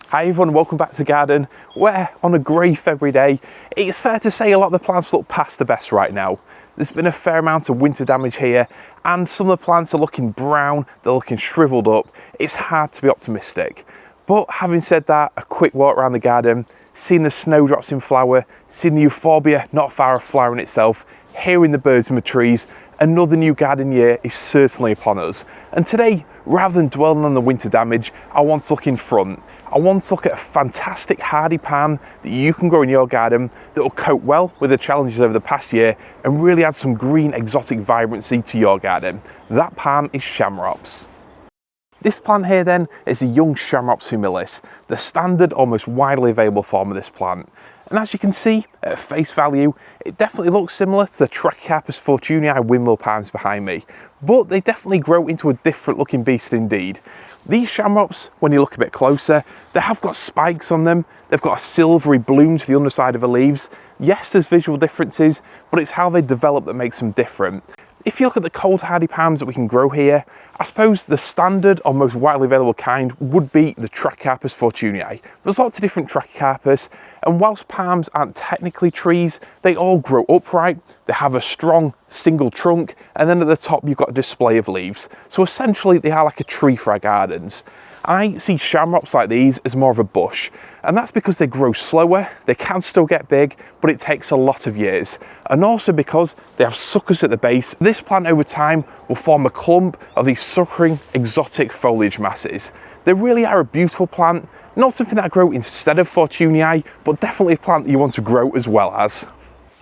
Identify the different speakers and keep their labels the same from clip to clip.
Speaker 1: Hi everyone, welcome back to the garden, where on a grey February day, it's fair to say a lot of the plants look past the best right now. There's been a fair amount of winter damage here, and some of the plants are looking brown, they're looking shriveled up. It's hard to be optimistic. But having said that, a quick walk around the garden, seeing the snowdrops in flower, seeing the euphorbia not far off flowering itself, hearing the birds in the trees, another new garden year is certainly upon us. And today, rather than dwelling on the winter damage, I want to look in front. I want to look at a fantastic hardy palm that you can grow in your garden that will cope well with the challenges over the past year and really add some green exotic vibrancy to your garden. That palm is Chamaerops. This plant here then is a young Chamaerops humilis, the standard, almost widely available form of this plant. And as you can see, at face value, it definitely looks similar to the Chamaerops humilis windmill palms behind me, but they definitely grow into a different looking beast indeed. These Chamaerops, when you look a bit closer, they have got spikes on them, they've got a silvery bloom to the underside of the leaves. Yes, there's visual differences, but it's how they develop that makes them different. If you look at the cold hardy palms that we can grow here, I suppose the standard or most widely available kind would be the Chamaerops humilis. There's lots of different Chamaerops, and whilst palms aren't technically trees, they all grow upright, they have a strong single trunk, and then at the top you've got a display of leaves. So essentially they are like a tree for our gardens. I see Chamaerops like these as more of a bush, and that's because they grow slower, they can still get big, but it takes a lot of years. And also because they have suckers at the base, this plant over time will form a clump of these suckering exotic foliage masses. They really are a beautiful plant, not something that I grow instead of Humilis, but definitely a plant that you want to grow as well as.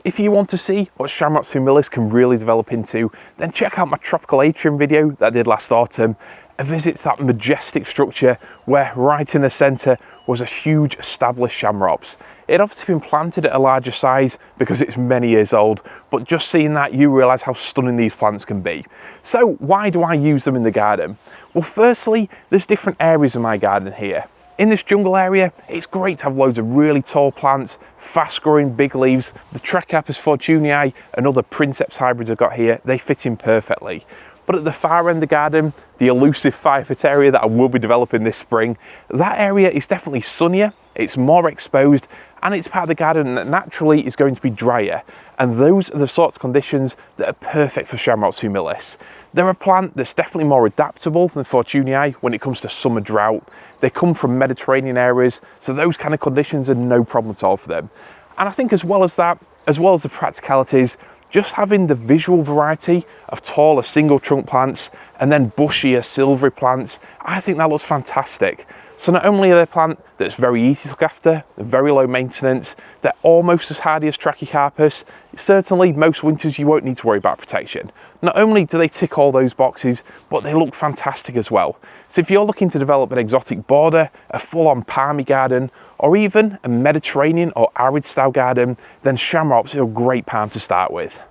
Speaker 1: If you want to see what Chamaerops humilis can really develop into, then check out my tropical atrium video that I did last autumn. A visit to that majestic structure where right in the centre was a huge established Chamaerops. It obviously been planted at a larger size because it's many years old, but just seeing that you realise how stunning these plants can be. So why do I use them in the garden? Well, firstly, there's different areas of my garden here. In this jungle area, it's great to have loads of really tall plants, fast growing big leaves. The Chamaerops humilis and other princeps hybrids I've got here, they fit in perfectly. But at the far end of the garden, the elusive fire pit area that I will be developing this spring, that area is definitely sunnier, it's more exposed, and it's part of the garden that naturally is going to be drier. And those are the sorts of conditions that are perfect for Chamaerops humilis. They're a plant that's definitely more adaptable than Humilis when it comes to summer drought. They come from Mediterranean areas, so those kind of conditions are no problem at all for them. And I think as well as that, as well as the practicalities, just having the visual variety of taller single trunk plants and then bushier silvery plants, I think that looks fantastic. So not only are they a plant that's very easy to look after, very low maintenance, they're almost as hardy as Chamaerops. Certainly most winters you won't need to worry about protection. Not only do they tick all those boxes, but they look fantastic as well. So if you're looking to develop an exotic border, a full-on palmy garden, or even a Mediterranean or arid style garden, then Chamaerops is a great palm to start with.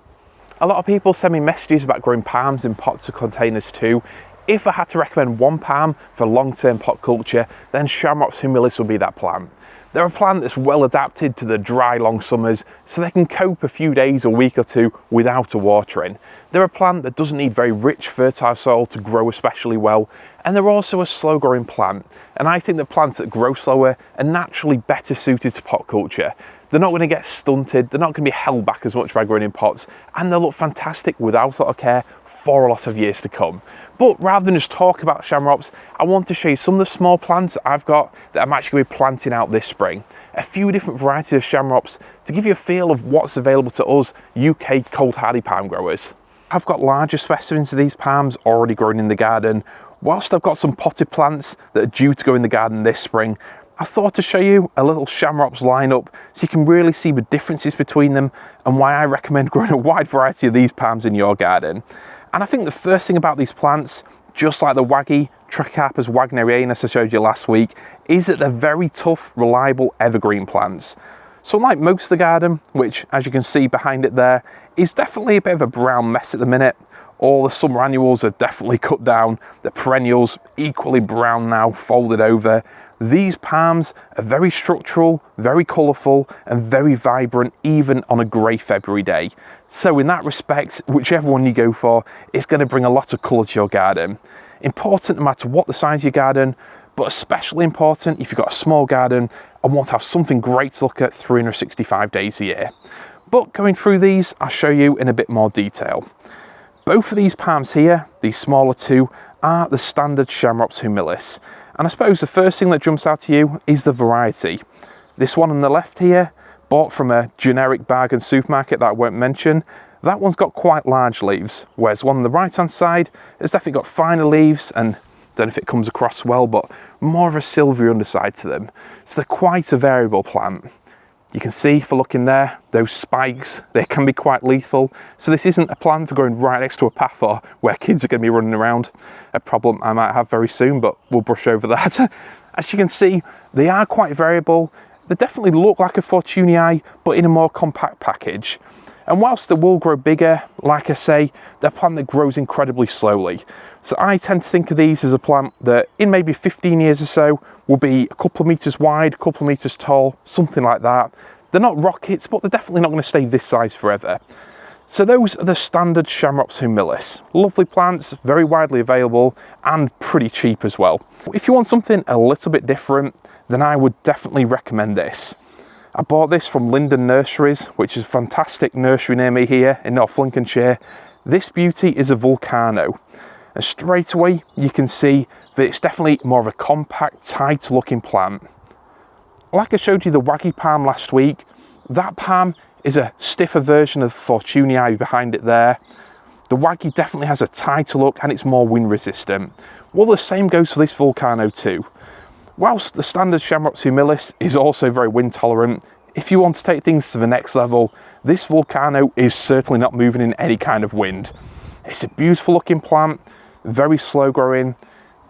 Speaker 1: A lot of people send me messages about growing palms in pots or containers too. If I had to recommend one palm for long-term pot culture, then Chamaerops humilis would be that plant. They're a plant that's well adapted to the dry, long summers, so they can cope a few days, a week or two without a watering. They're a plant that doesn't need very rich, fertile soil to grow especially well, and they're also a slow-growing plant. And I think the plants that grow slower are naturally better suited to pot culture. They're not going to get stunted, they're not going to be held back as much by growing in pots, and they'll look fantastic without a lot of care for a lot of years to come. But rather than just talk about Chamaerops, I want to show you some of the small plants that I've got that I'm actually going to be planting out this spring. A few different varieties of Chamaerops to give you a feel of what's available to us UK cold hardy palm growers. I've got larger specimens of these palms already growing in the garden. Whilst I've got some potted plants that are due to go in the garden this spring, I thought to show you a little Chamaerops lineup so you can really see the differences between them and why I recommend growing a wide variety of these palms in your garden. And I think the first thing about these plants, just like the waggy Chamaerops wagnerianus I showed you last week, is that they're very tough, reliable evergreen plants. So unlike most of the garden, which as you can see behind it there, is definitely a bit of a brown mess at the minute, all the summer annuals are definitely cut down, the perennials equally brown now, folded over. These palms are very structural, very colourful and very vibrant even on a grey February day. So in that respect, whichever one you go for, it's going to bring a lot of colour to your garden. Important no matter what the size of your garden, but especially important if you've got a small garden and want to have something great to look at 365 days a year. But going through these, I'll show you in a bit more detail. Both of these palms here, these smaller two, are the standard Chamaerops humilis. And I suppose the first thing that jumps out to you is the variety. This one on the left here, bought from a generic bargain supermarket that I won't mention, that one's got quite large leaves, whereas one on the right hand side has definitely got finer leaves, and don't know if it comes across well, but more of a silvery underside to them. So they're quite a variable plant. You can see, if I look in there, those spikes, they can be quite lethal. So this isn't a plant for going right next to a path or where kids are going to be running around. A problem I might have very soon, but we'll brush over that. As you can see, they are quite variable. They definitely look like a Fortunii, but in a more compact package. And whilst they will grow bigger, like I say, they're a plant that grows incredibly slowly. So I tend to think of these as a plant that in maybe 15 years or so will be a couple of meters wide, a couple of meters tall, something like that. They're not rockets, but they're definitely not going to stay this size forever. So those are the standard Chamaerops humilis. Lovely plants, very widely available and pretty cheap as well. If you want something a little bit different, then I would definitely recommend this. I bought this from Linden Nurseries, which is a fantastic nursery near me here in North Lincolnshire. This beauty is a Vulcano. And straight away, you can see that it's definitely more of a compact, tight looking plant. Like I showed you the waggy palm last week, that palm is a stiffer version of Fortunii behind it there. The waggy definitely has a tighter look and it's more wind resistant. Well, the same goes for this Vulcano too. Whilst the standard Chamaerops humilis is also very wind tolerant, if you want to take things to the next level, this Vulcano is certainly not moving in any kind of wind. It's a beautiful looking plant, very slow growing.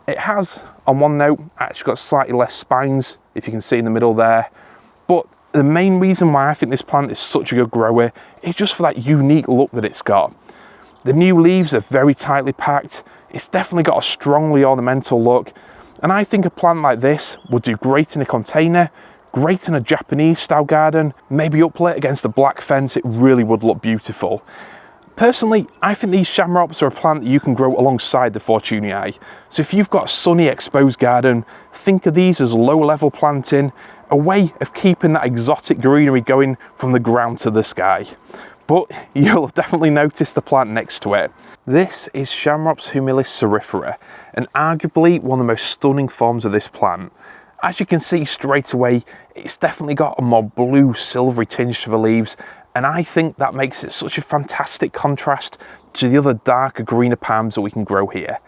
Speaker 1: It has, on one note, actually got slightly less spines, if you can see in the middle there. But the main reason why I think this plant is such a good grower is just for that unique look that it's got. The new leaves are very tightly packed. It's definitely got a strongly ornamental look. And I think a plant like this would do great in a container, great in a Japanese style garden, maybe uplit against a black fence. It really would look beautiful. Personally, I think these Chamaerops are a plant that you can grow alongside the Fortunii. So if you've got a sunny exposed garden, think of these as low level planting, a way of keeping that exotic greenery going from the ground to the sky. But you'll definitely notice the plant next to it. This is Chamaerops humilis Cerifera, and arguably one of the most stunning forms of this plant. As you can see straight away, it's definitely got a more blue silvery tinge to the leaves, and I think that makes it such a fantastic contrast to the other darker greener palms that we can grow here.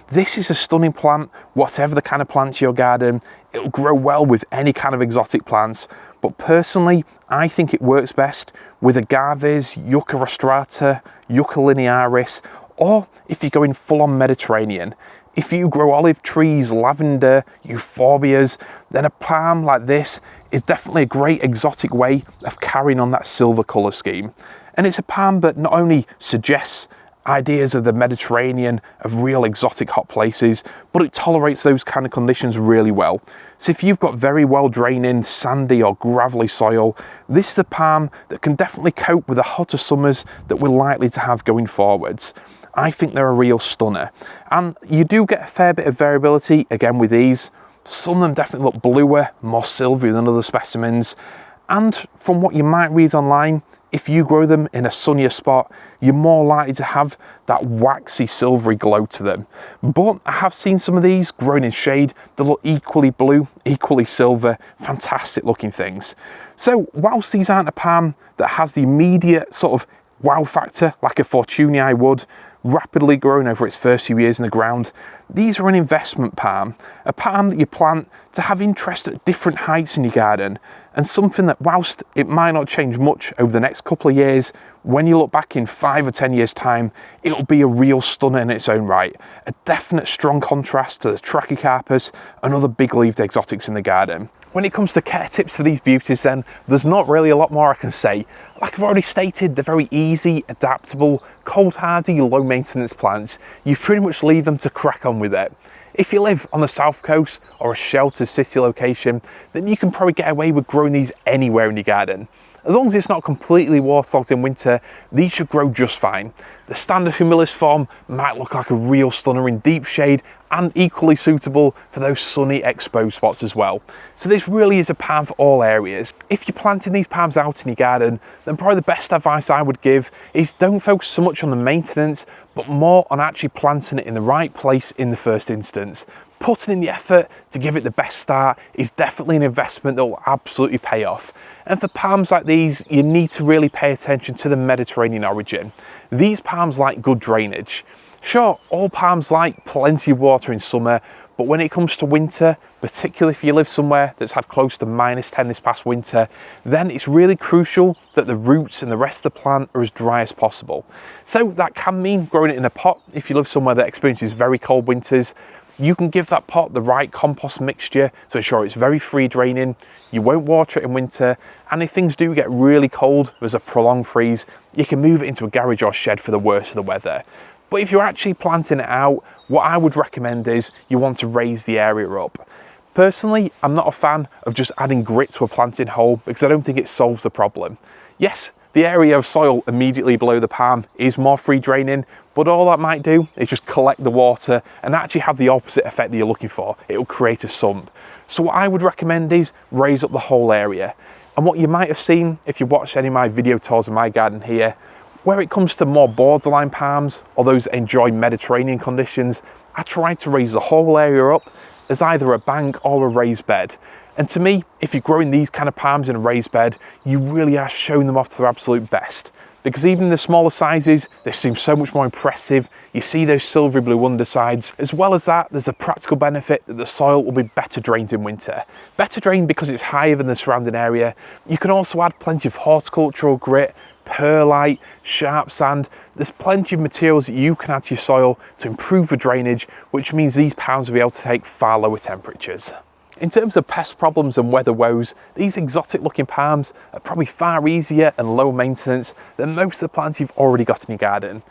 Speaker 1: This is a stunning plant, whatever the kind of plant your garden. It'll grow well with any kind of exotic plants, but personally, I think it works best with agaves, Yucca rostrata, Yucca linearis, or if you're going full-on Mediterranean. If you grow olive trees, lavender, euphorbias, then a palm like this is definitely a great exotic way of carrying on that silver colour scheme. And it's a palm that not only suggests ideas of the Mediterranean, of real exotic hot places, but it tolerates those kind of conditions really well. So if you've got very well draining, sandy or gravelly soil, this is a palm that can definitely cope with the hotter summers that we're likely to have going forwards. I think they're a real stunner. And you do get a fair bit of variability, again with these. Some of them definitely look bluer, more silvery than other specimens. And from what you might read online, if you grow them in a sunnier spot, you're more likely to have that waxy silvery glow to them. But I have seen some of these grown in shade that look equally blue, equally silver, fantastic looking things. So whilst these aren't a palm that has the immediate sort of wow factor like a Fortunii would, rapidly growing over its first few years in the ground, these are an investment palm, a palm that you plant to have interest at different heights in your garden, and something that whilst it might not change much over the next couple of years, when you look back in 5 or 10 years time, it'll be a real stunner in its own right, a definite strong contrast to the Trachycarpus and other big-leaved exotics in the garden. When it comes to care tips for these beauties then, there's not really a lot more I can say. Like I've already stated, they're very easy, adaptable, cold hardy, low maintenance plants. You pretty much leave them to crack on with it. If you live on the south coast or a sheltered city location, then you can probably get away with growing these anywhere in your garden. As long as it's not completely waterlogged in winter, these should grow just fine. The standard humilis form might look like a real stunner in deep shade and equally suitable for those sunny exposed spots as well. So this really is a palm for all areas. If you're planting these palms out in your garden, then probably the best advice I would give is don't focus so much on the maintenance, but more on actually planting it in the right place in the first instance. Putting in the effort to give it the best start is definitely an investment that will absolutely pay off. And for palms like these, you need to really pay attention to the Mediterranean origin. These palms like good drainage. Sure, all palms like plenty of water in summer, but when it comes to winter, particularly if you live somewhere that's had close to -10 this past winter, then it's really crucial that the roots and the rest of the plant are as dry as possible. So that can mean growing it in a pot if you live somewhere that experiences very cold winters. You can give that pot the right compost mixture to ensure it's very free draining, you won't water it in winter, and if things do get really cold, there's a prolonged freeze, you can move it into a garage or shed for the worst of the weather. But if you're actually planting it out, what I would recommend is you want to raise the area up. Personally, I'm not a fan of just adding grit to a planting hole because I don't think it solves the problem. Yes, the area of soil immediately below the palm is more free draining, but all that might do is just collect the water and actually have the opposite effect that you're looking for. It will create a sump. So what I would recommend is raise up the whole area. And what you might have seen if you watched any of my video tours of my garden here, where it comes to more borderline palms or those that enjoy Mediterranean conditions, I try to raise the whole area up as either a bank or a raised bed. And to me, if you're growing these kind of palms in a raised bed, you really are showing them off to their absolute best. Because even in the smaller sizes, they seem so much more impressive. You see those silvery blue undersides. As well as that, there's a practical benefit that the soil will be better drained in winter. Better drained because it's higher than the surrounding area. You can also add plenty of horticultural grit, perlite, sharp sand. There's plenty of materials that you can add to your soil to improve the drainage, which means these palms will be able to take far lower temperatures. In terms of pest problems and weather woes, these exotic looking palms are probably far easier and low maintenance than most of the plants you've already got in your garden.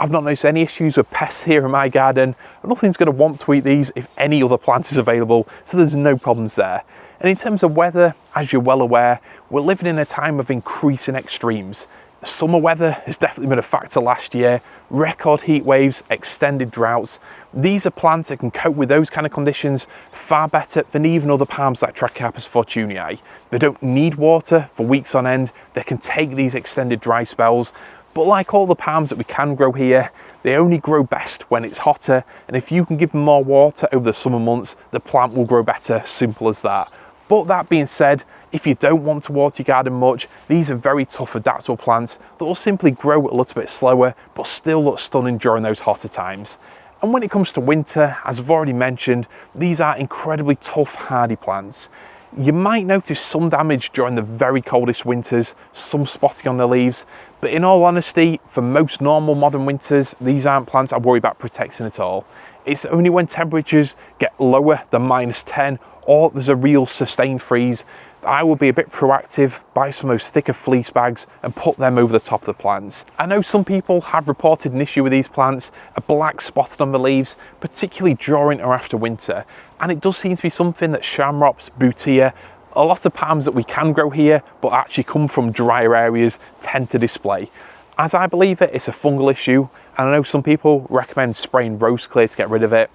Speaker 1: I've not noticed any issues with pests here in my garden. Nothing's going to want to eat these if any other plant is available, so there's no problems there. And in terms of weather, as you're well aware, we're living in a time of increasing extremes. Summer weather has definitely been a factor last year. Record heat waves, extended droughts. These are plants that can cope with those kind of conditions far better than even other palms like Chamaerops fortunei. They don't need water for weeks on end. They can take these extended dry spells. But like all the palms that we can grow here, they only grow best when it's hotter. And if you can give them more water over the summer months, the plant will grow better, simple as that. But that being said, if you don't want to water your garden much, these are very tough adaptable plants that will simply grow a little bit slower, but still look stunning during those hotter times. And when it comes to winter, as I've already mentioned, these are incredibly tough, hardy plants. You might notice some damage during the very coldest winters, some spotting on the leaves, but in all honesty, for most normal modern winters, these aren't plants I worry about protecting at all. It's only when temperatures get lower than -10 or there's a real sustained freeze, I will be a bit proactive, buy some of those thicker fleece bags and put them over the top of the plants. I know some people have reported an issue with these plants, a black spotted on the leaves, particularly during or after winter. And it does seem to be something that Chamaerops butea, a lot of palms that we can grow here, but actually come from drier areas, tend to display. As I believe it, it's a fungal issue, and I know some people recommend spraying rose clear to get rid of it.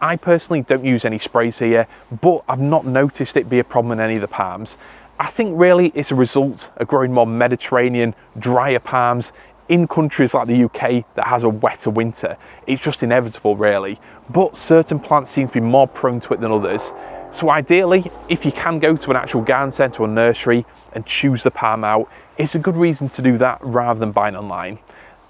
Speaker 1: I personally don't use any sprays here, but I've not noticed it be a problem in any of the palms. I think really it's a result of growing more Mediterranean, drier palms in countries like the UK that has a wetter winter. It's just inevitable really, but certain plants seem to be more prone to it than others. So ideally, if you can go to an actual garden centre or nursery and choose the palm out, it's a good reason to do that rather than buying online.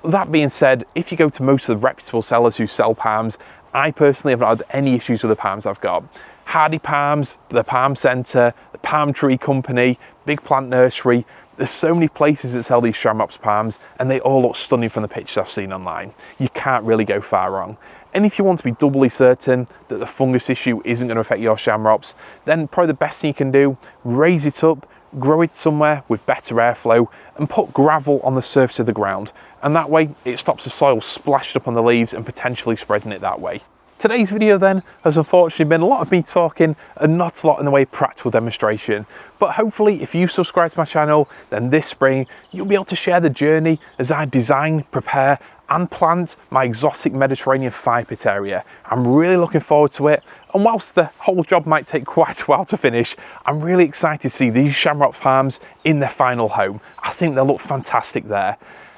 Speaker 1: That being said, if you go to most of the reputable sellers who sell palms, I personally have not had any issues with the palms I've got. Hardy Palms, the Palm Centre, the Palm Tree Company, Big Plant Nursery. There's so many places that sell these Chamaerops palms and they all look stunning from the pictures I've seen online. You can't really go far wrong. And if you want to be doubly certain that the fungus issue isn't going to affect your Chamaerops, then probably the best thing you can do, raise it up, grow it somewhere with better airflow and put gravel on the surface of the ground. And that way it stops the soil splashed up on the leaves and potentially spreading it that way. Today's video then has unfortunately been a lot of me talking and not a lot in the way of practical demonstration. But hopefully if you subscribe to my channel, then this spring you'll be able to share the journey as I design, prepare and plant my exotic Mediterranean fire pit area. I'm really looking forward to it, and whilst the whole job might take quite a while to finish, I'm really excited to see these Chamaerops palms in their final home. I think they'll look fantastic there.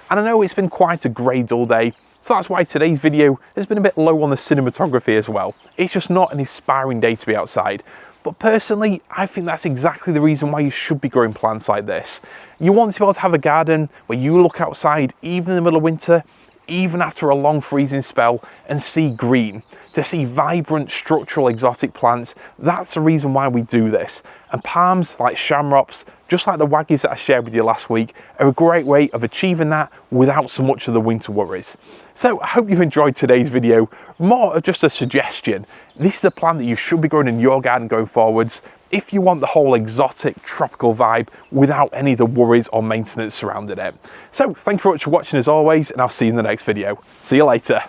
Speaker 1: And I know it's been quite a grey dull day, so that's why today's video has been a bit low on the cinematography as well. It's just not an inspiring day to be outside. But personally, I think that's exactly the reason why you should be growing plants like this. You want to be able to have a garden where you look outside, even in the middle of winter, even after a long freezing spell, and see green. To see vibrant structural exotic plants, that's the reason why we do this. And palms like Chamaerops, just like the waggies that I shared with you last week, are a great way of achieving that without so much of the winter worries. So I hope you've enjoyed today's video. More of just a suggestion. This is a plant that you should be growing in your garden going forwards if you want the whole exotic tropical vibe without any of the worries or maintenance surrounding it. So thank you very much for watching as always, and I'll see you in the next video. See you later.